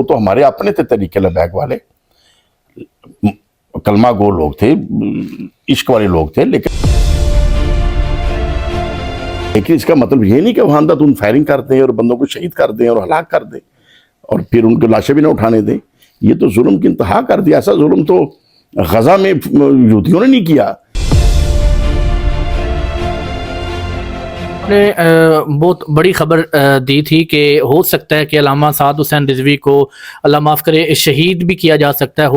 وہ تو ہمارے اپنے تھے طریقے لبیک والے، کلمہ گو لوگ تھے، عشق والے لوگ تھے، لیکن اس کا مطلب یہ نہیں کہ وہاں اندھا فائرنگ کر دیں اور بندوں کو شہید کر دیں اور ہلاک کر دیں اور پھر ان کو لاشیں بھی نہ اٹھانے دیں۔ یہ تو ظلم کی انتہا کر دیا۔ ایسا ظلم تو غزہ میں یہودیوں نے نہیں کیا۔ نے بہت بڑی خبر دی تھی کہ ہو سکتا ہے کہ علامہ سعد حسین رضوی کو اللہ معاف کرے شہید بھی کیا جا سکتا ہے۔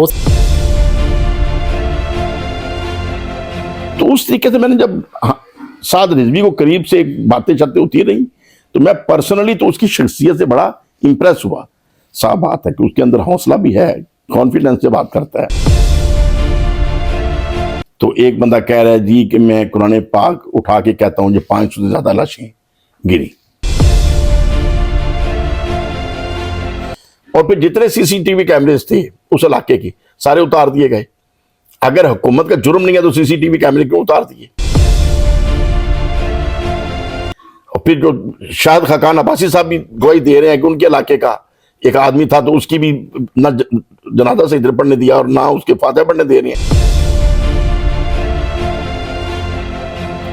تو اس طریقے سے میں نے جب سعد رضوی کو قریب سے باتیں چلتے ہوتی رہی تو میں پرسنلی تو اس کی شخصیت سے بڑا امپریس ہوا۔ صاف بات ہے کہ اس کے اندر حوصلہ بھی ہے، کانفیڈنس سے بات کرتا ہے۔ تو ایک بندہ کہہ رہا ہے جی کہ میں قرآن پاک اٹھا کے کہتا ہوں یہ 500 سے زیادہ لاشیں گری، اور پھر جتنے سی سی ٹی وی کیمرز تھے اس علاقے کے سارے اتار دیے گئے۔ اگر حکومت کا جرم نہیں ہے تو سی سی ٹی وی کیمرے کیوں اتار دیے؟ اور پھر جو شاہد خاقان عباسی صاحب بھی گواہی دے رہے ہیں کہ ان کے علاقے کا ایک آدمی تھا تو اس کی بھی نہ جنازہ سے ادھر پڑھنے دیا اور نہ اس کے فاتحہ پڑھنے دے رہے ہیں۔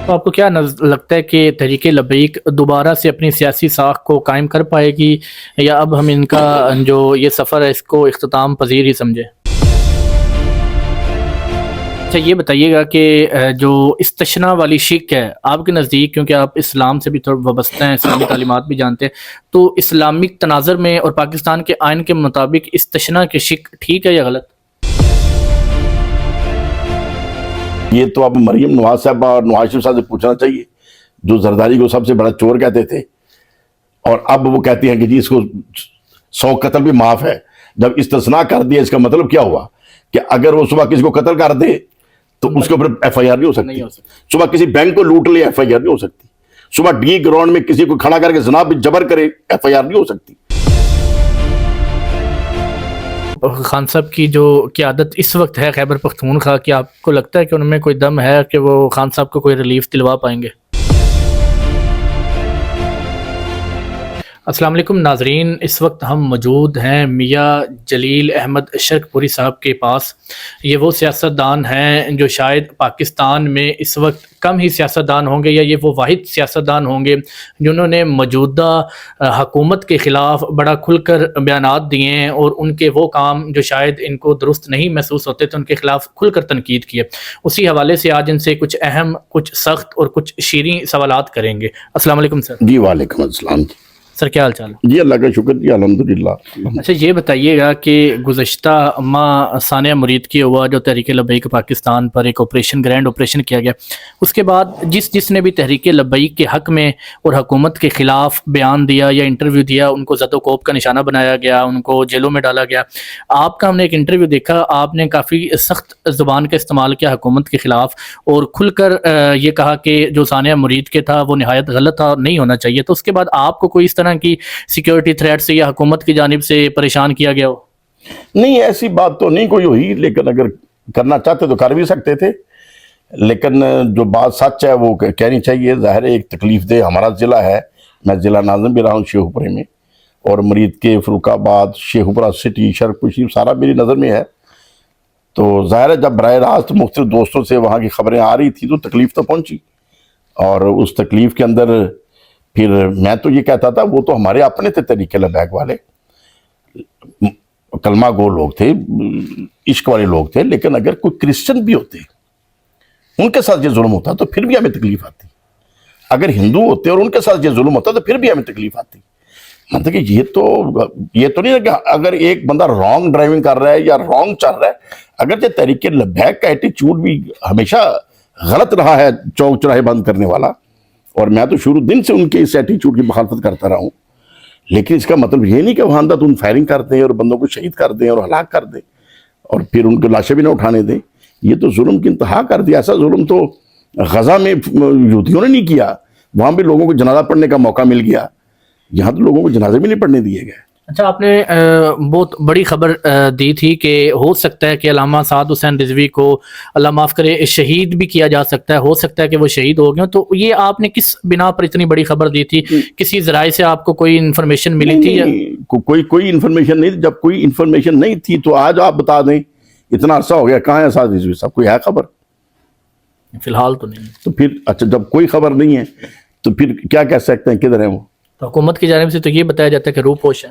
تو آپ کو کیا لگتا ہے کہ تحریک لبیک دوبارہ سے اپنی سیاسی ساکھ کو قائم کر پائے گی، یا اب ہم ان کا جو یہ سفر ہے اس کو اختتام پذیر ہی سمجھے؟ اچھا یہ بتائیے گا کہ جو استثناء والی شک ہے آپ کے نزدیک، کیونکہ آپ اسلام سے بھی تھوڑا وابستہ ہیں، اسلامی تعلیمات بھی جانتے ہیں، تو اسلامک تناظر میں اور پاکستان کے آئین کے مطابق استثناء کی شک ٹھیک ہے یا غلط؟ یہ تو اب مریم نواز صاحب اور نواز شریف صاحب سے پوچھنا چاہیے، جو زرداری کو سب سے بڑا چور کہتے تھے اور اب وہ کہتی ہیں کہ جی اس کو 100 قتل بھی معاف ہے۔ جب استثناء کر دیا اس کا مطلب کیا ہوا کہ اگر وہ صبح کسی کو قتل کر دے تو اس کے اوپر ایف آئی آر نہیں ہو سکتی، صبح کسی بینک کو لوٹ لے ایف آئی آر نہیں ہو سکتی، صبح ڈی گراؤنڈ میں کسی کو کھڑا کر کے زنا جبر کرے ایف آئی آر نہیں ہو سکتی۔ خان صاحب کی جو قیادت اس وقت ہے خیبر پختونخوا کی، آپ کو لگتا ہے کہ ان میں کوئی دم ہے کہ وہ خان صاحب کو کوئی ریلیف دلوا پائیں گے؟ السلام علیکم ناظرین، اس وقت ہم موجود ہیں میاں جلیل احمد شرک پوری صاحب کے پاس۔ یہ وہ سیاستدان ہیں جو شاید پاکستان میں اس وقت کم ہی سیاستدان ہوں گے، یا یہ وہ واحد سیاستدان ہوں گے جنہوں نے موجودہ حکومت کے خلاف بڑا کھل کر بیانات دیے ہیں، اور ان کے وہ کام جو شاید ان کو درست نہیں محسوس ہوتے تو ان کے خلاف کھل کر تنقید کی ہے۔ اسی حوالے سے آج ان سے کچھ اہم، کچھ سخت اور کچھ شیریں سوالات کریں گے۔ السلام علیکم سر۔ جی وعلیکم السلام سر، کیا حال چال ہے؟ جی اللہ کا شکر جی الحمدللہ۔ اچھا یہ بتائیے گا کہ گزشتہ ماہ ثانیہ مرید کی ہوا جو تحریک لبیک پاکستان پر ایک آپریشن، گرینڈ آپریشن کیا گیا، اس کے بعد جس نے بھی تحریک لبیک کے حق میں اور حکومت کے خلاف بیان دیا یا انٹرویو دیا، ان کو زد و کوب کا نشانہ بنایا گیا، ان کو جیلوں میں ڈالا گیا۔ آپ کا ہم نے ایک انٹرویو دیکھا، آپ نے کافی سخت زبان کا استعمال کیا حکومت کے خلاف، اور کھل کر یہ کہا کہ جو ثانیہ مرید کے تھا وہ نہایت غلط تھا اور نہیں ہونا چاہیے۔ تو اس کے بعد آپ کو کوئی اس طرح کی سیکیورٹی تھریٹ سے یا حکومت کی جانب سے پریشان کیا گیا ہو؟ نہیں، ایسی بات تو نہیں کوئی ہوئی، لیکن اگر کرنا چاہتے تو کر بھی سکتے تھے، لیکن جو بات سچ ہے وہ کہنی چاہیے۔ ظاہر ہے ایک تکلیف دہ ہمارا ضلع ہے، میں ضلع ناظم بھی رہا ہوں شیخوپورے میں، اور مرید کے فروخ آباد، شیخوپورہ سٹی، شرک پور شریف سارا میری نظر میں ہے۔ تو ظاہر ہے جب براہ راست مختلف دوستوں سے وہاں کی خبریں آ رہی تھی تو تکلیف تو پہنچی، اور اس تکلیف کے اندر پھر میں تو یہ کہتا تھا وہ تو ہمارے اپنے تھے طریقے لبیک والے، کلمہ گو لوگ تھے، عشق والے لوگ تھے، لیکن اگر کوئی کرسچن بھی ہوتے ان کے ساتھ یہ ظلم ہوتا تو پھر بھی ہمیں تکلیف آتی، اگر ہندو ہوتے اور ان کے ساتھ یہ ظلم ہوتا تو پھر بھی ہمیں تکلیف آتی۔ مطلب کہ یہ تو نہیں ہے کہ اگر ایک بندہ رانگ ڈرائیونگ کر رہا ہے یا رانگ چل رہا ہے، اگرچہ تحریک لبیک کا ایٹیچیوڈ بھی ہمیشہ غلط رہا ہے، چوک چوراہے بند کرنے والا، اور میں تو شروع دن سے ان کے اس ایٹیچیوڈ کی مخالفت کرتا رہا ہوں، لیکن اس کا مطلب یہ نہیں کہ وہاں اندھا فائرنگ کر دیں اور بندوں کو شہید کر دیں اور ہلاک کر دیں اور پھر ان کو لاشیں بھی نہ اٹھانے دیں۔ یہ تو ظلم کی انتہا کر دیا۔ ایسا ظلم تو غزہ میں یہودیوں نے نہیں کیا، وہاں بھی لوگوں کو جنازہ پڑھنے کا موقع مل گیا، یہاں تو لوگوں کو جنازے بھی نہیں پڑھنے دیے گئے۔ اچھا، آپ نے بہت بڑی خبر دی تھی کہ ہو سکتا ہے کہ علامہ سعد حسین رضوی کو اللہ معاف کرے شہید بھی کیا جا سکتا ہے، ہو سکتا ہے کہ وہ شہید ہو گئے ہوں، تو یہ آپ نے کس بنا پر اتنی بڑی خبر دی تھی؟ کسی ذرائع سے آپ کو کوئی انفارمیشن ملی تھی یا کوئی انفارمیشن نہیں تھی؟ جب کوئی انفارمیشن نہیں تھی تو آج آپ بتا دیں، اتنا عرصہ ہو گیا، کہاں ہے سعد رضوی صاحب؟ کوئی ہے خبر؟ فی الحال تو نہیں؟ تو پھر اچھا، جب کوئی خبر نہیں ہے تو پھر کیا کہہ سکتے ہیں کدھر ہیں وہ؟ تو حکومت کی جانب سے تو یہ بتایا جاتا ہے کہ روح پوش ہے.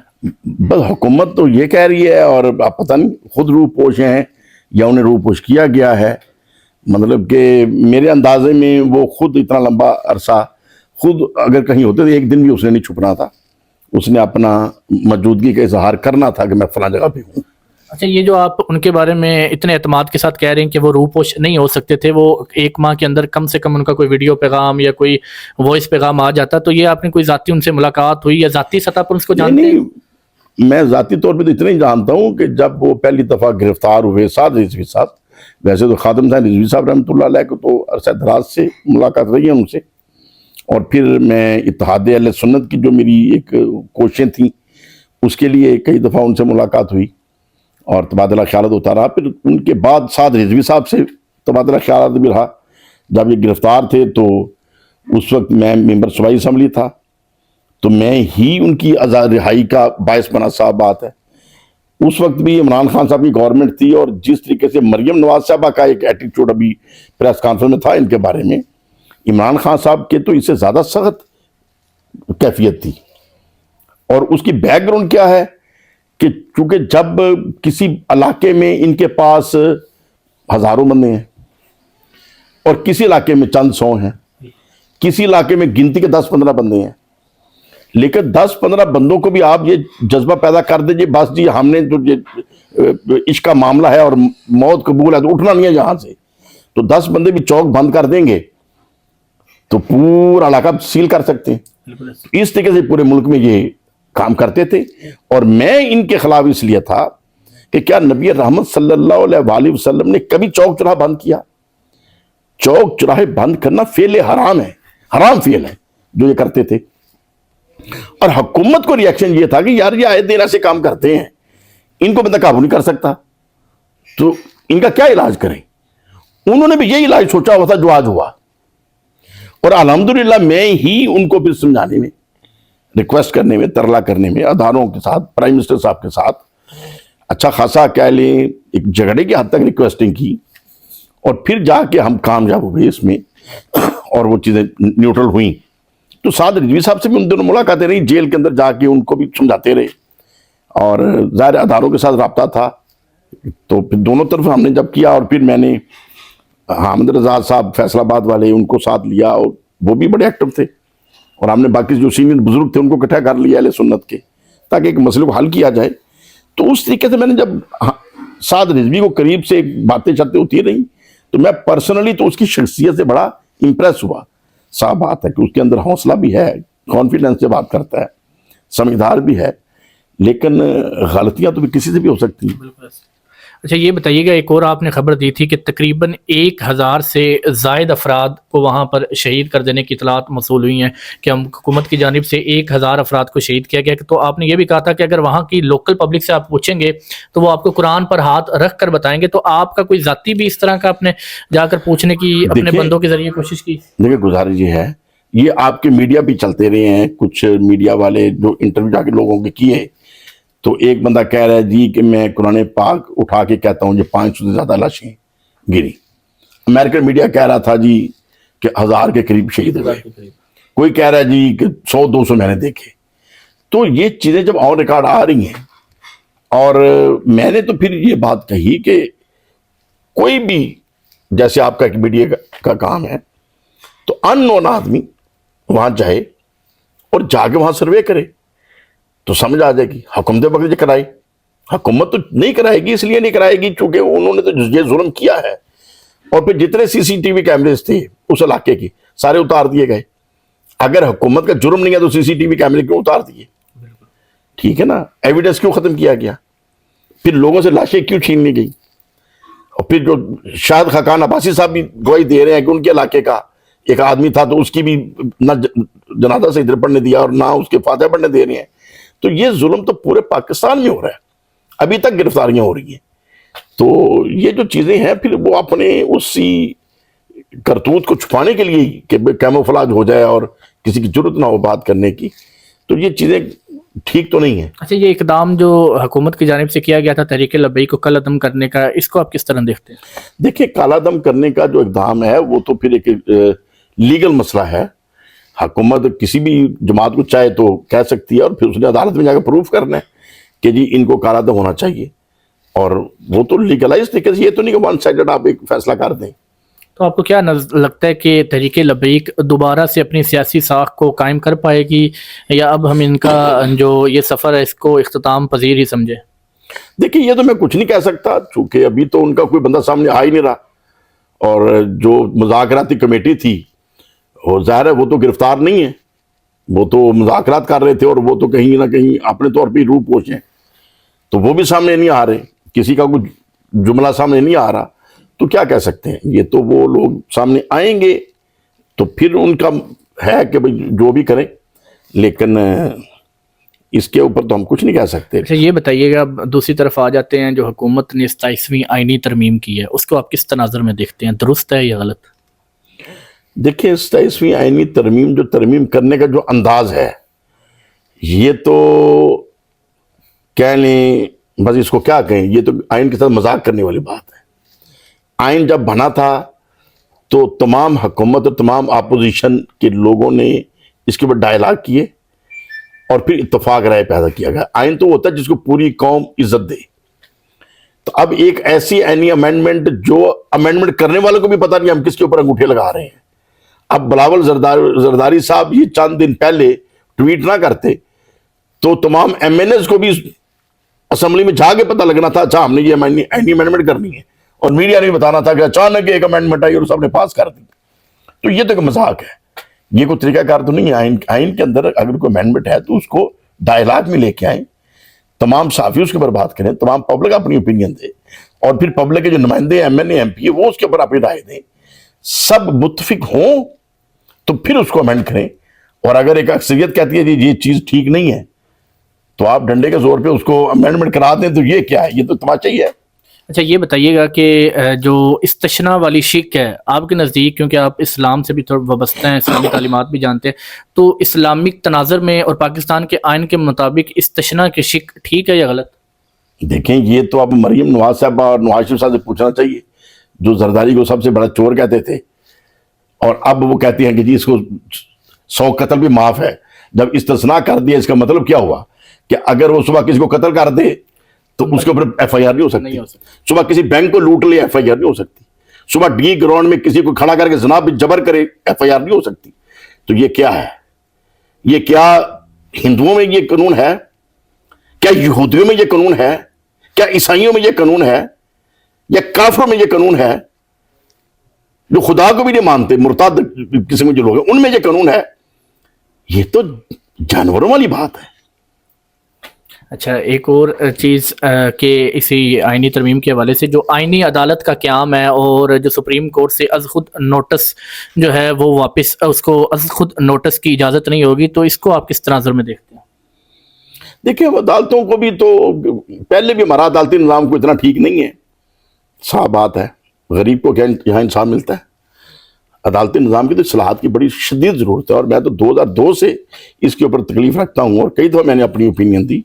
بس حکومت تو یہ کہہ رہی ہے، اور آپ پتہ نہیں خود روح پوش ہیں یا انہیں روح پوش کیا گیا ہے. مطلب کہ میرے اندازے میں وہ خود اتنا لمبا عرصہ خود اگر کہیں ہوتے تو ایک دن بھی اس نے نہیں چھپنا تھا، اس نے اپنا موجودگی کا اظہار کرنا تھا کہ میں فلاں جگہ پہ ہوں. اچھا، یہ جو آپ ان کے بارے میں اتنے اعتماد کے ساتھ کہہ رہے ہیں کہ وہ روح پوش نہیں ہو سکتے تھے، وہ ایک ماہ کے اندر کم سے کم ان کا کوئی ویڈیو پیغام یا کوئی وائس پیغام آ جاتا، تو یہ آپ نے کوئی ذاتی ان سے ملاقات ہوئی یا ذاتی سطح پر اس کو جانتے ہیں؟ نہیں، میں ذاتی طور پہ تو اتنا ہی جانتا ہوں کہ جب وہ پہلی دفعہ گرفتار ہوئے سعد رضوی صاحب، ویسے تو خادم حسین رضوی صاحب رحمۃ اللہ علیہ کو تو عرصہ دراز سے ملاقات رہی ہے ان سے، اور پھر میں اتحاد اہل سنت کی جو میری ایک کوششیں تھیں اس کے لیے کئی دفعہ ان سے ملاقات ہوئی اور تبادلہ خیالات ہوتا رہا. پھر ان کے بعد سعد رضوی صاحب سے تبادلہ خیالات بھی رہا. جب یہ گرفتار تھے تو اس وقت میں ممبر صوبائی اسمبلی تھا، تو میں ہی ان کی آزاد رہائی کا باعث بنا. صاحب بات ہے اس وقت بھی عمران خان صاحب کی گورنمنٹ تھی، اور جس طریقے سے مریم نواز صاحبہ کا ایک ایٹیٹیوڈ ابھی پریس کانفرنس میں تھا ان کے بارے میں، عمران خان صاحب کے تو اس سے زیادہ سخت کیفیت تھی. اور اس کی بیک گراؤنڈ کیا ہے کہ چونکہ جب کسی علاقے میں ان کے پاس ہزاروں بندے ہیں اور کسی علاقے میں چند سو ہیں، کسی علاقے میں گنتی کے 10-15 بندے ہیں، لیکن 10-15 بندوں کو بھی آپ یہ جذبہ پیدا کر دیجئے بس جی ہم نے جو یہ عشق کا معاملہ ہے اور موت قبول ہے تو اٹھنا نہیں ہے یہاں سے، تو 10 بندے بھی چوک بند کر دیں گے تو پورا علاقہ سیل کر سکتے ہیں. اس طریقے سے پورے ملک میں یہ کام کرتے تھے. اور میں ان کے خلاف اس لیے تھا کہ کیا نبی رحمت صلی اللہ علیہ وآلہ وسلم نے کبھی چوک چراہ بند کیا؟ چوک چراہے بند کرنا فعل حرام ہے، حرام فعل ہے جو یہ کرتے تھے. اور حکومت کو ریاکشن یہ تھا کہ یار یہ آئے دن ایسے کام کرتے ہیں، ان کو بندہ قابو نہیں کر سکتا، تو ان کا کیا علاج کریں. انہوں نے بھی یہی علاج سوچا ہوا تھا جو آج ہوا. اور الحمدللہ میں ہی ان کو پھر سمجھانے میں، ریکویسٹ کرنے میں، ترلا کرنے میں اداروں کے ساتھ، پرائم منسٹر صاحب کے ساتھ اچھا خاصا کہہ لیں ایک جھگڑے کی حد تک ریکویسٹنگ کی، اور پھر جا کے ہم کامیاب ہوئے اس میں اور وہ چیزیں نیوٹرل ہوئیں. تو سعد رضوی صاحب سے بھی ان دونوں ملاقاتیں رہی، جیل کے اندر جا کے ان کو بھی سمجھاتے رہے، اور ظاہر اداروں کے ساتھ رابطہ تھا. تو پھر دونوں طرف ہم نے جب کیا، اور پھر میں نے حامد رضا صاحب فیصل آباد والے ان کو ساتھ لیا، اور وہ بھی بڑے ایکٹیو تھے، اور ہم نے باقی جو سینئر بزرگ تھے ان کو اکٹھا کر لیا اہل سنت کے، تاکہ ایک مسئلے کو حل کیا جائے. تو اس طریقے سے میں نے جب سعد رضوی کو قریب سے باتیں چلتے ہوتی رہی، تو میں پرسنلی تو اس کی شخصیت سے بڑا امپریس ہوا. صاحب بات ہے کہ اس کے اندر حوصلہ بھی ہے، کانفیڈنس سے بات کرتا ہے، سمجھدار بھی ہے، لیکن غلطیاں تو بھی کسی سے بھی ہو سکتی ہیں. اچھا، یہ بتائیے گا، ایک اور آپ نے خبر دی تھی کہ تقریباً 1000 سے زائد افراد کو وہاں پر شہید کر دینے کی اطلاعات موصول ہوئی ہیں کہ ہم حکومت کی جانب سے 1000 افراد کو شہید کیا گیا. تو آپ نے یہ بھی کہا تھا کہ اگر وہاں کی لوکل پبلک سے آپ پوچھیں گے تو وہ آپ کو قرآن پر ہاتھ رکھ کر بتائیں گے. تو آپ کا کوئی ذاتی بھی اس طرح کا اپنے جا کر پوچھنے کی اپنے بندوں کے ذریعے کوشش کی؟ دیکھیں، گزارش یہ ہے، یہ آپ کے میڈیا بھی چلتے رہے ہیں، کچھ میڈیا والے جو انٹرویو جا کے لوگوں کے کیے، تو ایک بندہ کہہ رہا ہے جی کہ میں قرآن پاک اٹھا کے کہتا ہوں یہ 500 سے زیادہ لاشیں گری. امریکن میڈیا کہہ رہا تھا جی کہ 1000 کے قریب شہید ہوئے، کوئی کہہ رہا ہے جی کہ 100-200 میں نے دیکھے. تو یہ چیزیں جب آن ریکارڈ آ رہی ہیں، اور میں نے تو پھر یہ بات کہی کہ کوئی بھی، جیسے آپ کا ایک میڈیا کا کام ہے، تو ان نون آدمی وہاں جائے اور جا کے وہاں سروے کرے تو سمجھ آ جائے گی. حکومت بغیر کرائی، حکومت تو نہیں کرائے گی، اس لیے نہیں کرائے گی چونکہ انہوں نے تو یہ ظلم کیا ہے. اور پھر جتنے CCTV کیمرز تھے اس علاقے کے سارے اتار دیے گئے. اگر حکومت کا جرم نہیں ہے تو CCTV کیمرے کیوں اتار دیے؟ ٹھیک ہے نا، ایویڈنس کیوں ختم کیا گیا؟ پھر لوگوں سے لاشیں کیوں چھین لی گئی؟ اور پھر جو شاہد خاقان عباسی صاحب بھی گواہی دے رہے ہیں کہ ان کے علاقے کا ایک آدمی تھا تو اس کی بھی نہ جنازہ سے ادھر پڑھنے دیا اور نہ اس کے فاتحہ پڑھنے دے رہے ہیں. تو یہ ظلم تو پورے پاکستان میں ہو رہا ہے, ابھی تک گرفتاریاں ہو رہی ہیں. تو یہ جو چیزیں ہیں پھر وہ اپنے اسی کرتوت کو چھپانے کے لیے کہ کیموفلاج ہو جائے اور کسی کی ضرورت نہ ہو بات کرنے کی, تو یہ چیزیں ٹھیک تو نہیں ہیں. اچھا, یہ اقدام جو حکومت کی جانب سے کیا گیا تھا تحریک لبیک کو کل عدم کرنے کا, اس کو آپ کس طرح دیکھتے ہیں؟ دیکھیں, کالا دم کرنے کا جو اقدام ہے وہ تو پھر ایک لیگل مسئلہ ہے. حکومت کسی بھی جماعت کو چاہے تو کہہ سکتی ہے اور پھر اس نے عدالت میں جا کے پروف کرنا ہے کہ جی ان کو کالا دم ہونا چاہیے, اور وہ تو لیگلائز تھے. یہ تو نہیں کہ ون سائیڈڈ آپ ایک فیصلہ کر دیں. تو آپ کو کیا لگتا ہے کہ تحریک لبیک دوبارہ سے اپنی سیاسی ساکھ کو قائم کر پائے گی, یا اب ہم ان کا جو یہ سفر ہے اس کو اختتام پذیر ہی سمجھے؟ دیکھیں, یہ تو میں کچھ نہیں کہہ سکتا چونکہ ابھی تو ان کا کوئی بندہ سامنے آ ہی نہیں رہا, اور جو مذاکراتی کمیٹی تھی وہ ظاہر ہے وہ تو گرفتار نہیں ہے, وہ تو مذاکرات کر رہے تھے اور وہ تو کہیں نہ کہیں اپنے طور پہ روح پوش ہیں, تو وہ بھی سامنے نہیں آ رہے, کسی کا کوئی جملہ سامنے نہیں آ رہا. تو کیا کہہ سکتے ہیں, یہ تو وہ لوگ سامنے آئیں گے تو پھر ان کا ہے کہ بھئی جو بھی کریں, لیکن اس کے اوپر تو ہم کچھ نہیں کہہ سکتے. اچھا, یہ بتائیے گا, دوسری طرف آ جاتے ہیں جو حکومت نے 27ویں آئینی ترمیم کی ہے, اس کو آپ کس تناظر میں دیکھتے ہیں, درست ہے یا غلط؟ دیکھیں, 27ویں آئینی ترمیم جو ترمیم کرنے کا جو انداز ہے, یہ تو کہہ لیں بس اس کو کیا کہیں, یہ تو آئین کے ساتھ مذاق کرنے والی بات ہے. آئین جب بنا تھا تو تمام حکومت اور تمام اپوزیشن کے لوگوں نے اس کے اوپر ڈائلاگ کیے اور پھر اتفاق رائے پیدا کیا گیا. آئین تو ہوتا ہے جس کو پوری قوم عزت دے. تو اب ایک ایسی آئینی امینڈمنٹ جو امینڈمنٹ کرنے والوں کو بھی پتہ نہیں ہم کس کے اوپر انگوٹھے لگا رہے ہیں. اب بلاول زرداری صاحب یہ چند دن پہلے ٹویٹ نہ کرتے تو تمام ایم این ایز کو بھی اسمبلی میں جا کے پتہ لگنا تھا, اچھا ہم نے یہ آئینی امینڈمنٹ کرنی ہے, اور میڈیا نے بتانا تھا کہ اچانک ایک امینڈمنٹ آئی اور سب نے پاس کر دی. تو یہ تو ایک مذاق ہے, یہ کوئی طریقہ کار تو نہیں ہے. آئین کے اندر اگر کوئی امینڈمنٹ ہے تو اس کو ڈائلاگ میں لے کے آئیں, تمام صحافی اس کے اوپر بات کریں, تمام پبلک اپنی اوپینین دے, اور پھر پبلک کے جو نمائندے M N A M P ہے وہ اس کے اوپر اپنی رائے دیں, سب متفق ہوں تو پھر اس کو امینڈ کریں. اور اگر ایک اکثریت کہتی ہے جی یہ چیز ٹھیک نہیں ہے تو آپ ڈنڈے کے زور پہ اس کو امینڈمنٹ کرا دیں, تو یہ کیا ہے, یہ تو تماشا ہی ہے. اچھا, یہ بتائیے گا کہ جو استثناء والی شک ہے آپ کے نزدیک, کیونکہ آپ اسلام سے بھی تھوڑا وابستہ ہیں, اسلامی تعلیمات بھی جانتے ہیں, تو اسلامک تناظر میں اور پاکستان کے آئین کے مطابق استثناء کی شک ٹھیک ہے یا غلط؟ دیکھیں, یہ تو اب مریم نواز صاحبہ اور نواز شریف صاحب سے پوچھنا چاہیے, جو زرداری کو سب سے بڑا چور کہتے تھے اور اب وہ کہتی ہیں کہ جی اس کو 100 قتل بھی معاف ہے. جب استثناء کر دیا اس کا مطلب کیا ہوا کہ اگر وہ صبح کسی کو قتل کر دے تو اس کے اوپر ایف آئی آر نہیں ہو سکتی, صبح کسی بینک کو لوٹ لے ایف آئی آر نہیں ہو سکتی, صبح ڈی گراؤنڈ میں کسی کو کھڑا کر کے زنا پہ جبر کرے ایف آئی آر نہیں ہو سکتی. تو یہ کیا ہے, یہ کیا ہندوؤں میں یہ قانون ہے, کیا یہودیوں میں یہ قانون ہے, کیا عیسائیوں میں یہ قانون ہے, یا کافروں میں یہ قانون ہے جو خدا کو بھی نہیں مانتے, مرتد قسم کے جو لوگ ہیں ان میں یہ قانون ہے؟ یہ تو جانوروں والی بات ہے. اچھا, ایک اور چیز کہ اسی آئینی ترمیم کے حوالے سے جو آئینی عدالت کا قیام ہے اور جو سپریم کورٹ سے از خود نوٹس جو ہے وہ واپس اس کو از خود نوٹس کی اجازت نہیں ہوگی, تو اس کو آپ کس تناظر میں دیکھتے ہیں؟ دیکھیں, عدالتوں کو بھی تو پہلے بھی ہمارا عدالتی نظام کو اتنا ٹھیک نہیں ہے, صاف بات ہے. غریب کو کیا یہاں انصاف ملتا ہے؟ عدالتی نظام کی تو اصلاحات کی بڑی شدید ضرورت ہے, اور میں تو 2002 سے اس کے اوپر تکلیف رکھتا ہوں, اور کئی دفعہ میں نے اپنی اوپینین دی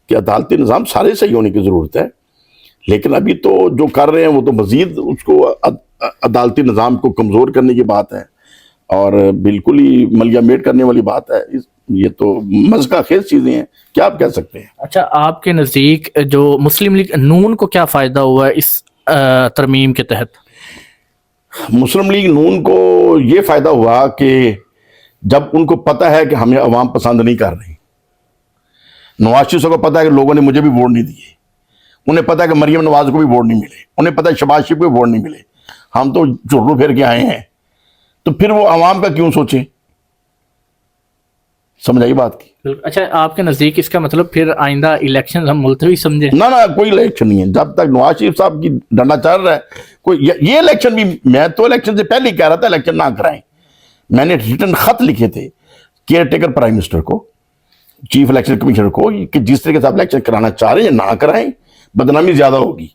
کہ عدالتی نظام سارے صحیح ہونے کی ضرورت ہے. لیکن ابھی تو جو کر رہے ہیں وہ تو مزید اس کو عدالتی نظام کو کمزور کرنے کی بات ہے اور بالکل ہی ملیا میٹ کرنے والی بات ہے. یہ تو مذہقہ خیز چیزیں ہیں, کیا آپ کہہ سکتے ہیں. اچھا, آپ کے نزدیک جو مسلم لیگ نون کو کیا فائدہ ہوا ہے اس ترمیم کے تحت؟ مسلم لیگ نون کو یہ فائدہ ہوا کہ جب ان کو پتہ ہے کہ ہمیں عوام پسند نہیں کر رہی, نواز شریف کو پتہ ہے کہ لوگوں نے مجھے بھی ووٹ نہیں دیے, انہیں پتہ ہے کہ مریم نواز کو بھی ووٹ نہیں ملے, انہیں پتہ ہے شہباز شریف کو بھی ووٹ نہیں ملے, ہم تو چرلو پھیر کے آئے ہیں, تو پھر وہ عوام کا کیوں سوچیں؟ سمجھائی بات کی. اچھا, آپ کے نزدیک اس کا مطلب پھر آئندہ الیکشن ہم ملتوی سمجھیں؟ نہ کوئی الیکشن نہیں ہے جب تک نواز شریف صاحب کی ڈنڈا چل رہا ہے. کوئی یہ الیکشن بھی, میں تو الیکشن سے پہلے ہی کہہ رہا تھا الیکشن نہ کرائیں. میں نے ریٹن خط لکھے تھے کیئر ٹیکر پرائم منسٹر کو چیف الیکشن کمیشنر کو کہ جس طریقے سے آپ الیکشن کرانا چاہ رہے ہیں نہ کرائیں, بدنامی زیادہ ہوگی.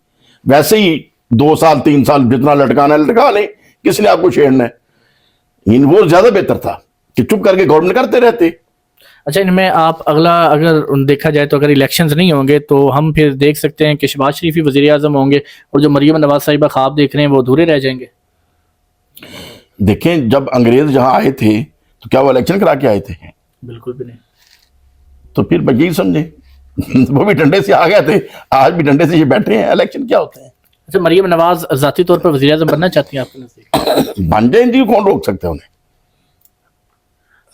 ویسے ہی 2 سال 3 سال جتنا لٹکانا ہے لٹکا لیں, کس نے آپ کو چھیڑنا ہے. وہ زیادہ بہتر تھا کہ چپ کر کے گورنمنٹ کرتے رہتے. اچھا, ان میں آپ اگلا اگر دیکھا جائے تو اگر الیکشنز نہیں ہوں گے تو ہم پھر دیکھ سکتے ہیں کہ شہباز شریف ہی وزیر اعظم ہوں گے اور جو مریم نواز صاحبہ خواب دیکھ رہے ہیں وہ ادھورے رہ جائیں گے. دیکھیں جب انگریز جہاں آئے تھے تو کیا وہ الیکشن کرا کے آئے تھے؟ بالکل بھی نہیں. تو پھر یہی سمجھیں وہ بھی ڈنڈے سے آ گئے تھے, آج بھی ڈنڈے سے یہ بیٹھے ہیں. الیکشن کیا ہوتے ہیں؟ اچھا, مریم نواز ذاتی طور پر وزیر اعظم بننا چاہتی ہیں آپ کے نزدیک؟ بن جائیں جی, کون روک سکتے ہیں انہیں.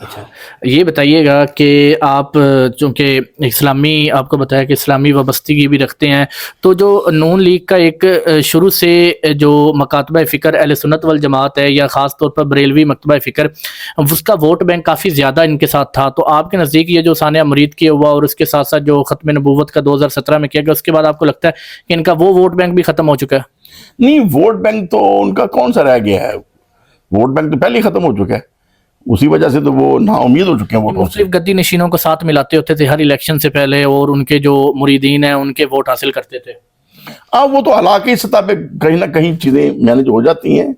اچھا, یہ بتائیے گا کہ آپ چونکہ اسلامی, آپ کو بتایا کہ اسلامی وابستگی بھی رکھتے ہیں, تو جو نون لیگ کا ایک شروع سے جو مکاتبہ فکر اہل سنت والجماعت ہے یا خاص طور پر بریلوی مکتبہ فکر, اس کا ووٹ بینک کافی زیادہ ان کے ساتھ تھا, تو آپ کے نزدیک یہ جو ثانیہ مرید کیا ہوا اور اس کے ساتھ ساتھ جو ختم نبوت کا 2017 میں کیا گیا, اس کے بعد آپ کو لگتا ہے کہ ان کا وہ ووٹ بینک بھی ختم ہو چکا ہے؟ نہیں, ووٹ بینک تو ان کا کون سا رہ گیا ہے, ووٹ بینک تو پہلے ہی ختم ہو چکا ہے. اسی وجہ سے تو وہ نا امید ہو چکے ہیں ووٹوں سے. مختلف گدی نشینوں کو ساتھ ملاتے ہوتے تھے ہر الیکشن سے پہلے اور ان کے جو مریدین ہیں ان کے ووٹ حاصل کرتے تھے. وہ تو علاقائی سطح پہ کہیں نہ کہیں چیزیں مینج ہو جاتی ہیں,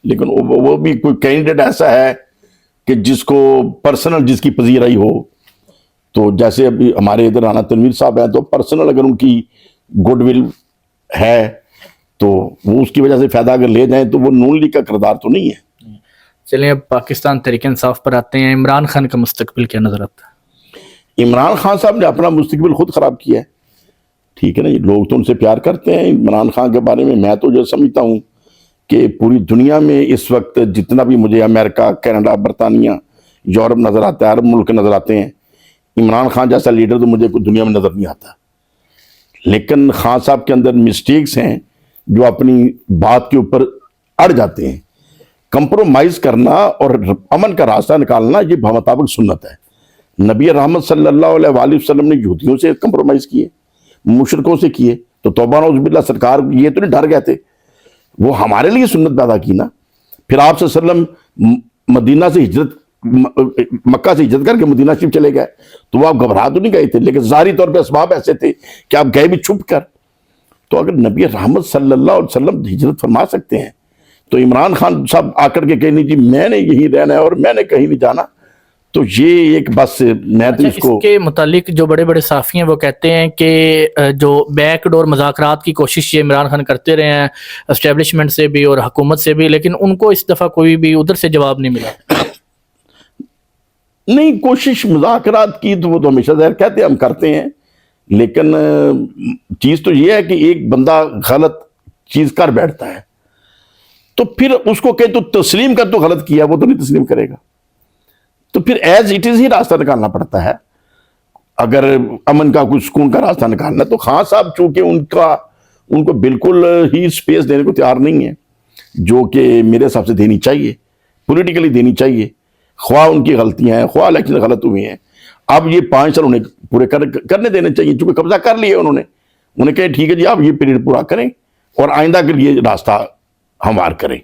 لیکن وہ بھی کوئی کینڈیڈیٹ ایسا ہے کہ جس کو پرسنل جس کی پذیرائی ہو. تو جیسے ابھی ہمارے ادھر رانا تنویر صاحب ہیں, تو پرسنل اگر ان کی گڈ ول ہے تو وہ اس کی وجہ سے فائدہ اگر لے جائیں تو وہ نون لیگ کا کردار تو نہیں ہے. چلیں اب پاکستان تحریک انصاف پر آتے ہیں. عمران خان کا مستقبل کیا نظر آتا ہے؟ عمران خان صاحب نے اپنا مستقبل خود خراب کیا ہے. ٹھیک ہے نا, لوگ تو ان سے پیار کرتے ہیں. عمران خان کے بارے میں تو جو سمجھتا ہوں کہ پوری دنیا میں اس وقت جتنا بھی مجھے امریکہ, کینیڈا, برطانیہ, یورپ نظر آتا ہے, عرب ملک نظر آتے ہیں, عمران خان جیسا لیڈر تو مجھے کوئی دنیا میں نظر نہیں آتا. لیکن خان صاحب کے اندر مسٹیکس ہیں جو اپنی بات کے اوپر اڑ جاتے ہیں. کمپرومائز کرنا اور امن کا راستہ نکالنا یہ بمطابق سنت ہے. نبی رحمت صلی اللہ علیہ وآلہ وسلم نے یہودیوں سے کمپرومائز کیے, مشرکوں سے کیے, تو توبہ نعوذ باللہ سرکار یہ تو نہیں ڈر گئے تھے, وہ ہمارے لیے سنت پیدا کی نا. پھر آپ صلی اللہ علیہ وسلم مدینہ سے ہجرت, مکہ سے ہجرت کر کے مدینہ شریف چلے گئے, تو وہ آپ گھبرا تو نہیں گئے تھے, لیکن ظاہری طور پہ اسباب ایسے تھے کہ آپ گئے بھی چھپ کر. تو اگر نبی رحمت صلی اللہ علیہ وسلم ہجرت فرما سکتے ہیں تو عمران خان صاحب آ کر کے کہنے جی میں نے یہی رہنا ہے اور میں نے کہیں نہیں جانا, تو یہ ایک بس میں تو اس کو. اس کے متعلق جو بڑے بڑے صحافی ہیں وہ کہتے ہیں کہ جو بیک ڈور مذاکرات کی کوشش یہ عمران خان کرتے رہے ہیں اسٹیبلشمنٹ سے بھی اور حکومت سے بھی, لیکن ان کو اس دفعہ کوئی بھی ادھر سے جواب نہیں ملا. نہیں, کوشش مذاکرات کی تو وہ تو ہمیشہ ظاہر کہتے ہیں ہم کرتے ہیں, لیکن چیز تو یہ ہے کہ ایک بندہ غلط چیز کر بیٹھتا ہے تو پھر اس کو کہ تو تسلیم کر, تو غلط کیا, وہ تو نہیں تسلیم کرے گا, تو پھر ایز اٹ از ہی راستہ نکالنا پڑتا ہے. اگر امن کا کوئی سکون کا راستہ نکالنا ہے تو خان صاحب چونکہ ان کو بالکل ہی سپیس دینے کو تیار نہیں ہے, جو کہ میرے حساب سے دینی چاہیے, پولیٹیکلی دینی چاہیے. خواہ ان کی غلطیاں ہیں, خواہ الیکشن غلط ہوئی ہیں, اب یہ 5 سال انہیں پورے کرنے دینے چاہیے, چونکہ قبضہ کر لیے انہیں کہے ٹھیک ہے جی آپ یہ پیریڈ پورا کریں اور آئندہ کے لیے راستہ ہموار کریں.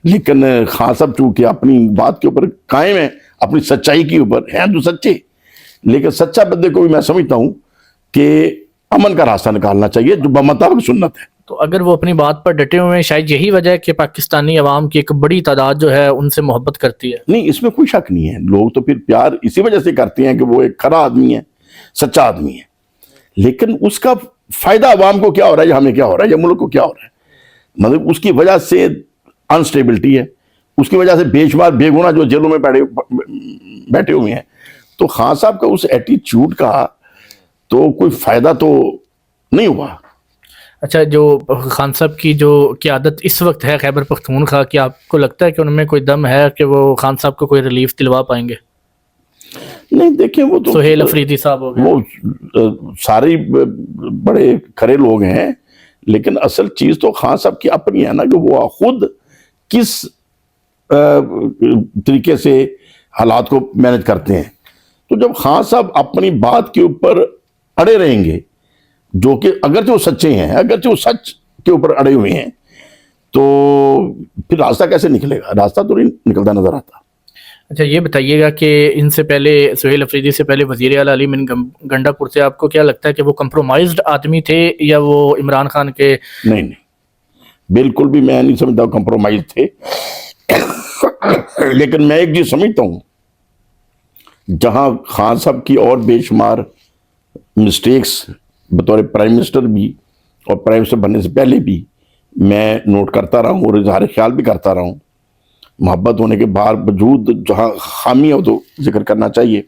لیکن خان صاحب چونکہ اپنی بات کے اوپر قائم ہیں, اپنی سچائی کے اوپر ہیں تو سچے, لیکن سچا بندے کو بھی میں سمجھتا ہوں کہ امن کا راستہ نکالنا چاہیے جو بمطابق سنت ہے. تو اگر وہ اپنی بات پر ڈٹے ہوئے ہیں, شاید یہی وجہ ہے کہ پاکستانی عوام کی ایک بڑی تعداد جو ہے ان سے محبت کرتی ہے. نہیں, اس میں کوئی شک نہیں ہے, لوگ تو پھر پیار اسی وجہ سے کرتے ہیں کہ وہ ایک کھرا آدمی ہے, سچا آدمی ہے, لیکن اس کا فائدہ عوام کو کیا ہو رہا ہے یا ہمیں کیا ہو رہا ہے یا ملک کو کیا ہو رہا ہے. مطلب اس کی وجہ سے انسٹیبلٹی ہے, اس کی وجہ سے بے شمار بے گناہ جو جیلوں میں بیٹھے ہوئے ہیں. تو خان صاحب کا اس ایٹیچیوڈ کا تو کوئی فائدہ تو نہیں ہوا. اچھا, جو خان صاحب کی جو قیادت اس وقت ہے خیبر پختونخوا کی, آپ کو لگتا ہے کہ ان میں کوئی دم ہے کہ وہ خان صاحب کو کوئی ریلیف دلوا پائیں گے؟ نہیں, دیکھیں وہ تو سہیل افریدی صاحب ہو گئے, وہ سارے بڑے کھڑے لوگ ہیں, لیکن اصل چیز تو خان صاحب کی اپنی ہے نا کہ وہ خود کس طریقے سے حالات کو مینج کرتے ہیں. تو جب خان صاحب اپنی بات کے اوپر اڑے رہیں گے, جو کہ اگرچہ وہ سچے ہیں, اگرچہ وہ سچ کے اوپر اڑے ہوئے ہیں, تو پھر راستہ کیسے نکلے گا؟ راستہ تو نہیں نکلتا نظر آتا. اچھا یہ بتائیے گا کہ ان سے پہلے سہیل افریدی سے پہلے وزیر اعلیٰ علی من گنڈا پور سے آپ کو کیا لگتا ہے کہ وہ کمپرومائزڈ آدمی تھے یا وہ عمران خان کے؟ نہیں، بالکل بھی میں نہیں سمجھتا کمپرومائز تھے، لیکن میں ایک چیز سمجھتا ہوں، جہاں خان صاحب کی اور بے شمار مسٹیکس بطور پرائم منسٹر بھی اور پرائم منسٹر بننے سے پہلے بھی میں نوٹ کرتا رہا ہوں اور اظہار خیال بھی کرتا رہا ہوں، محبت ہونے کے باوجود جہاں خامی ہو تو ذکر کرنا چاہیے۔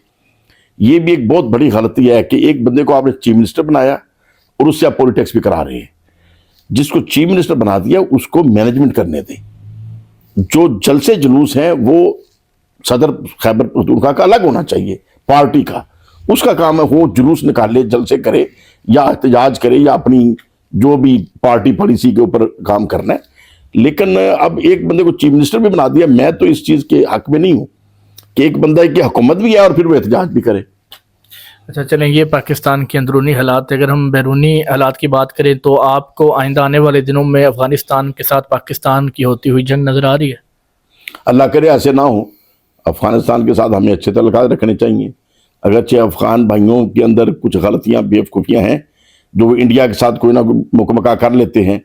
یہ بھی ایک بہت بڑی غلطی ہے کہ ایک بندے کو آپ نے چیف منسٹر بنایا اور اس سے آپ پولیٹکس بھی کرا رہے ہیں۔ جس کو چیف منسٹر بنا دیا اس کو مینجمنٹ کرنے دیں۔ جو جلسے جلوس ہیں وہ صدر خیبر پختونخوا کا الگ ہونا چاہیے، پارٹی کا، اس کا کام ہے وہ جلوس نکالے، جلسے کرے یا احتجاج کرے یا اپنی جو بھی پارٹی پالیسی کے اوپر کام کرنا ہے۔ لیکن اب ایک بندے کو چیف منسٹر بھی بنا دیا، میں تو اس چیز کے حق میں نہیں ہوں کہ ایک بندہ کی حکومت بھی ہے اور پھر وہ احتجاج بھی کرے۔ اچھا چلیں، یہ پاکستان کے اندرونی حالات، اگر ہم بیرونی حالات کی بات کریں تو آپ کو آئندہ آنے والے دنوں میں افغانستان کے ساتھ پاکستان کی ہوتی ہوئی جنگ نظر آ رہی ہے؟ اللہ کرے ایسے نہ ہو، افغانستان کے ساتھ ہمیں اچھے تعلقات رکھنے چاہیے، اگرچہ افغان بھائیوں کے اندر کچھ غلطیاں بیوقوفیاں ہیں جو وہ انڈیا کے ساتھ کوئی نہ کوئی مکمکا کر لیتے ہیں،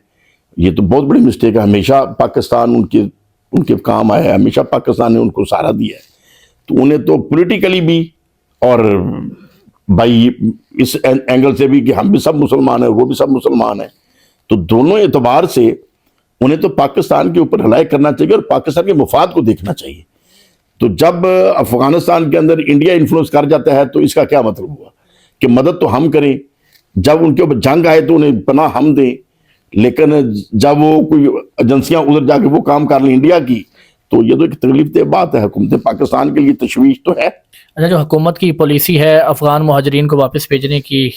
یہ تو بہت بڑی مسٹیک ہے۔ ہمیشہ پاکستان ان کے کام آیا ہے، ہمیشہ پاکستان نے ان کو سہارا دیا ہے، تو انہیں تو پولیٹیکلی بھی اور بھائی اس اینگل سے بھی کہ ہم بھی سب مسلمان ہیں وہ بھی سب مسلمان ہیں، تو دونوں اعتبار سے انہیں تو پاکستان کے اوپر ہلاک کرنا چاہیے اور پاکستان کے مفاد کو دیکھنا چاہیے۔ تو جب افغانستان کے اندر انڈیا انفلوئنس کر جاتا ہے تو اس کا کیا مطلب ہوا کہ مدد تو ہم کریں، جب ان کے اوپر جنگ آئے تو انہیں پناہ ہم دیں، لیکن جب وہ کوئی ایجنسیاں ادھر جا کے وہ کام کر لیں انڈیا کی، تو یہ تو ایک تکلیف دہ بات ہے، حکومت پاکستان کے لیے تشویش تو ہے۔ اچھا، جو حکومت کی پالیسی ہے افغان مہاجرین کو واپس بھیجنے کی،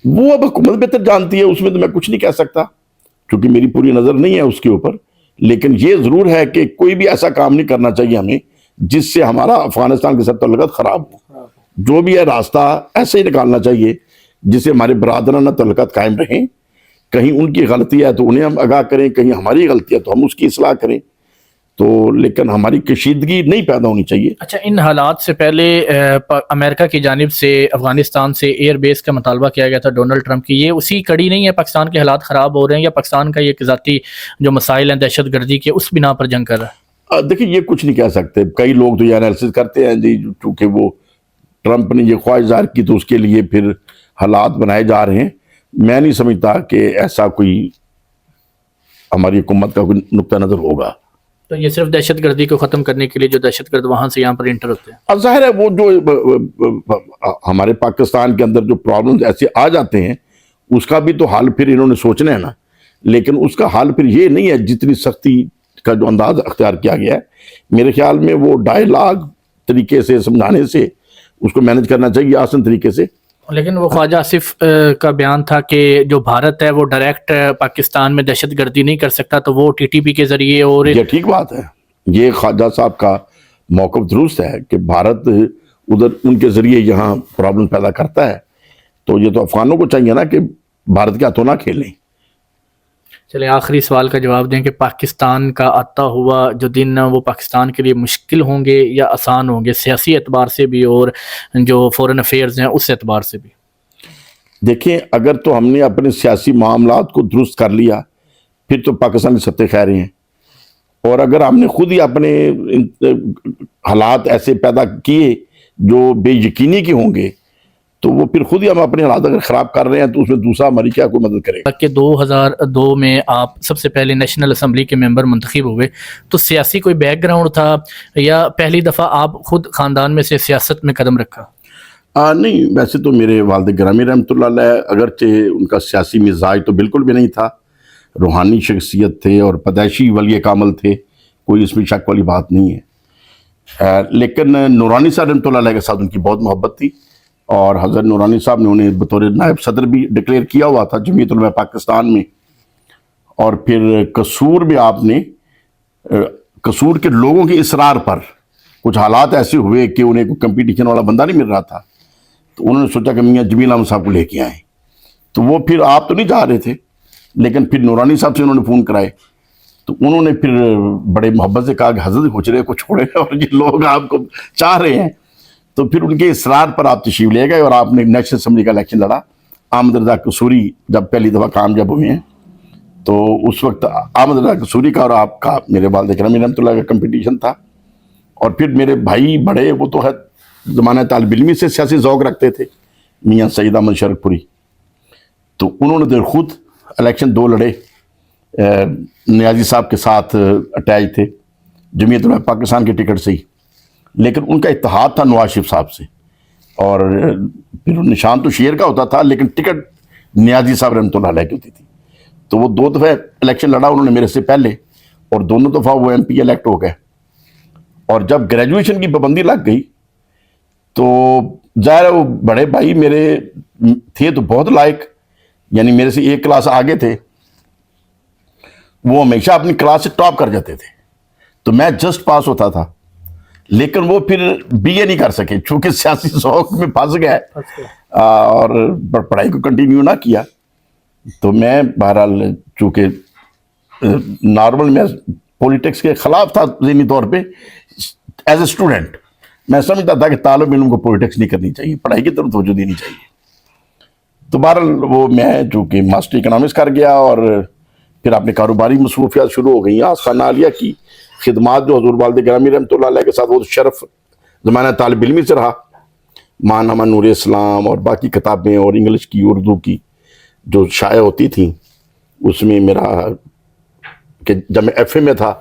وہ اب حکومت بہتر جانتی ہے، اس میں تو میں کچھ نہیں کہہ سکتا کیونکہ میری پوری نظر نہیں ہے اس کے اوپر، لیکن یہ ضرور ہے کہ کوئی بھی ایسا کام نہیں کرنا چاہیے ہمیں جس سے ہمارا افغانستان کے ساتھ تعلقات خراب ہو۔ جو بھی ہے راستہ ایسے ہی نکالنا چاہیے جس سے ہمارے برادرانہ تعلقات قائم رہیں۔ کہیں ان کی غلطی ہے تو انہیں ہم آگاہ کریں، کہیں ہماری غلطی ہے تو ہم اس کی اصلاح کریں، تو لیکن ہماری کشیدگی نہیں پیدا ہونی چاہیے۔ اچھا ان حالات سے پہلے امریکہ کی جانب سے افغانستان سے ایئر بیس کا مطالبہ کیا گیا تھا ڈونلڈ ٹرمپ کی، یہ اسی کڑی نہیں ہے؟ پاکستان کے حالات خراب ہو رہے ہیں یا پاکستان کا یہ ذاتی جو مسائل ہیں دہشت گردی کے اس بنا پر جنگ کر رہا ہے؟ دیکھیں یہ کچھ نہیں کہہ سکتے، کئی لوگ تو یہ انالیسس کرتے ہیں جی چونکہ وہ ٹرمپ نے یہ خواہش ظاہر کی تو اس کے لیے پھر حالات بنائے جا رہے ہیں۔ میں نہیں سمجھتا کہ ایسا کوئی ہماری حکومت کا کوئی نقطہ نظر ہوگا۔ تو یہ صرف دہشت گردی کو ختم کرنے کے لیے جو دہشت گرد وہاں سے یہاں پر انٹر ہوتے ہیں؟ اب ظاہر ہے وہ جو ہمارے پاکستان کے اندر جو پرابلمز ایسے آ جاتے ہیں اس کا بھی تو حل پھر انہوں نے سوچنا ہے نا، لیکن اس کا حل پھر یہ نہیں ہے جتنی سختی کا جو انداز اختیار کیا گیا ہے، میرے خیال میں وہ ڈائیلاگ طریقے سے سمجھانے سے اس کو مینج کرنا چاہیے آسان طریقے سے۔ لیکن وہ خواجہ آصف کا بیان تھا کہ جو بھارت ہے وہ ڈائریکٹ پاکستان میں دہشت گردی نہیں کر سکتا، تو وہ ٹی ٹی پی کے ذریعے، اور یہ ٹھیک بات ہے، یہ خواجہ صاحب کا موقف درست ہے کہ بھارت ادھر ان کے ذریعے یہاں پرابلم پیدا کرتا ہے، تو یہ تو افغانوں کو چاہیے نا کہ بھارت کے ہاتھوں نہ کھیلیں۔ چلے آخری سوال کا جواب دیں کہ پاکستان کا آتا ہوا جو دن وہ پاکستان کے لیے مشکل ہوں گے یا آسان ہوں گے، سیاسی اعتبار سے بھی اور جو فورن افیئرز ہیں اس اعتبار سے بھی؟ دیکھیں اگر تو ہم نے اپنے سیاسی معاملات کو درست کر لیا پھر تو پاکستان کے ستے خیر ہیں، اور اگر ہم نے خود ہی اپنے حالات ایسے پیدا کیے جو بے یقینی کے ہوں گے تو وہ پھر خود ہی ہم اپنے حالات اگر خراب کر رہے ہیں تو اس میں دوسرا ہماری کیا کوئی مدد کرے گا۔ کہ 2002 میں آپ سب سے پہلے نیشنل اسمبلی کے ممبر منتخب ہوئے، تو سیاسی کوئی بیک گراؤنڈ تھا یا پہلی دفعہ آپ خود خاندان میں سے سیاست میں قدم رکھا؟ نہیں، ویسے تو میرے والد گرامی رحمۃ اللہ علیہ اگرچہ ان کا سیاسی مزاج تو بالکل بھی نہیں تھا، روحانی شخصیت تھے اور پیدائشی ولی کامل تھے، کوئی اس میں شک والی بات نہیں ہے، لیکن نورانی صاحب رحمۃ اللہ علیہ کے ساتھ ان کی بہت محبت تھی، اور حضرت نورانی صاحب نے انہیں بطور نائب صدر بھی ڈکلیئر کیا ہوا تھا جمعیت علماء پاکستان میں، اور پھر قصور میں آپ نے قصور کے لوگوں کے اصرار پر کچھ حالات ایسے ہوئے کہ انہیں کوئی کمپٹیشن والا بندہ نہیں مل رہا تھا، تو انہوں نے سوچا کہ میاں جمیل احمد صاحب کو لے کے آئیں، تو وہ پھر آپ تو نہیں جا رہے تھے لیکن پھر نورانی صاحب سے انہوں نے فون کرائے تو انہوں نے پھر بڑے محبت سے کہا کہ حضرت حجرے کو چھوڑے اور یہ لوگ آپ کو چاہ رہے ہیں. تو پھر ان کے اصرار پر آپ تشریف لے گئے اور آپ نے نیشنل اسمبلی کا الیکشن لڑا. احمد رضا قصوری جب پہلی دفعہ کامیاب ہوئے ہیں تو اس وقت احمد رضا قصوری کا اور آپ کا میرے والد گرامی رحمۃ اللہ کا کمپٹیشن تھا. اور پھر میرے بھائی بڑے وہ تو ہے زمانہ طالب علمی سے سیاسی ذوق رکھتے تھے, میاں سعید احمد شرک پوری, تو انہوں نے دیر خود الیکشن 2 لڑے, نیازی صاحب کے ساتھ اٹیچ تھے جمعیت علماء پاکستان کے ٹکٹ سے ہی, لیکن ان کا اتحاد تھا نواز شریف صاحب سے, اور پھر نشان تو شیر کا ہوتا تھا لیکن ٹکٹ نیازی صاحب رحمۃ اللہ علیہ کی ہوتی تھی. تو وہ 2 دفعہ الیکشن لڑا انہوں نے میرے سے پہلے, اور دونوں دفعہ وہ ایم پی الیکٹ ہو گئے. اور جب گریجویشن کی پابندی لگ گئی تو ظاہر ہے وہ بڑے بھائی میرے تھے تو بہت لائق, یعنی میرے سے 1 کلاس آگے تھے, وہ ہمیشہ اپنی کلاس سے ٹاپ کر جاتے تھے, تو میں جسٹ پاس ہوتا تھا. لیکن وہ پھر بی اے نہیں کر سکے چونکہ سیاسی ذوق میں پھنس گئے اور پڑھائی کو کنٹینیو نہ کیا. تو میں بہرحال چونکہ نارمل میں پولیٹکس کے خلاف تھا ذہنی طور پہ, ایز اے اسٹوڈنٹ میں سمجھتا تھا کہ طالب علم کو پولیٹکس نہیں کرنی چاہیے, پڑھائی کی طرف توجہ دینی چاہیے. تو بہرحال وہ میں چونکہ ماسٹر اکنامکس کر گیا اور پھر اپنے کاروباری مصروفیات شروع ہو گئیں. خانہ عالیہ کی خدمات جو حضور والد گرامی رحمۃ اللہ علیہ کے ساتھ وہ شرف زمانہ طالب علمی سے رہا. ماہنامہ نور اسلام اور باقی کتابیں اور انگلش کی اردو کی جو شائع ہوتی تھیں اس میں میرا کہ جب میں ایف اے میں تھا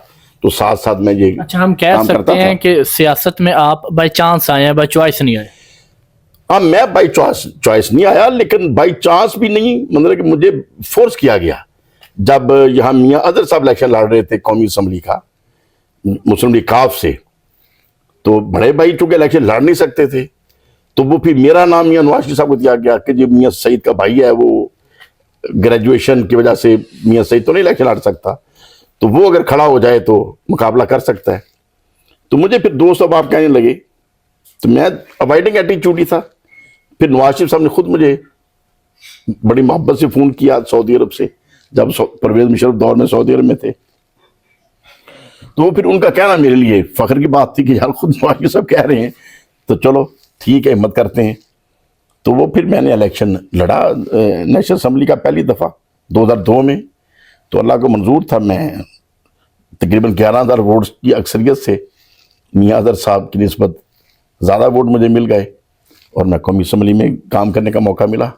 تو ساتھ ساتھ میں یہ اچھا ہم کہہ سکتے ہیں کہ سیاست میں آپ بائی چانس آئے ہیں, بائی چوائس نہیں آئے؟ ہاں میں بائی چوائس نہیں آیا, لیکن بائی چانس بھی نہیں, مطلب کہ مجھے فورس کیا گیا. جب یہاں میاں اظہر صاحب الیکشن لڑ رہے تھے قومی اسمبلی کا مسلم لیگ کاف سے, تو بڑے بھائی چونکہ الیکشن لڑ نہیں سکتے تھے تو وہ پھر میرا نام میاں نواز شریف صاحب کو دیا گیا کہ جب میاں سعید کا بھائی ہے وہ گریجویشن کی وجہ سے میاں سعید تو نہیں الیکشن لڑ سکتا, تو وہ اگر کھڑا ہو جائے تو مقابلہ کر سکتا ہے. تو مجھے پھر دوست اب آپ کہنے لگے, تو میں اوائڈنگ ایٹیچیوڈ ہی تھا. پھر نواز شریف صاحب نے خود مجھے بڑی محبت سے فون کیا سعودی عرب سے, جب پرویز مشرف دور میں سعودی عرب میں تھے, تو وہ پھر ان کا کہنا میرے لیے فخر کی بات تھی کہ یار خود نواز شریف صاحب کہہ رہے ہیں تو چلو ٹھیک ہے ہمت کرتے ہیں. تو وہ پھر میں نے الیکشن لڑا نیشنل اسمبلی کا پہلی دفعہ 2002 میں, تو اللہ کو منظور تھا. میں تقریباً 11,000 ووٹس کی اکثریت سے میاں اظہر صاحب کی نسبت زیادہ ووٹ مجھے مل گئے اور میں قومی اسمبلی میں کام کرنے کا موقع ملا.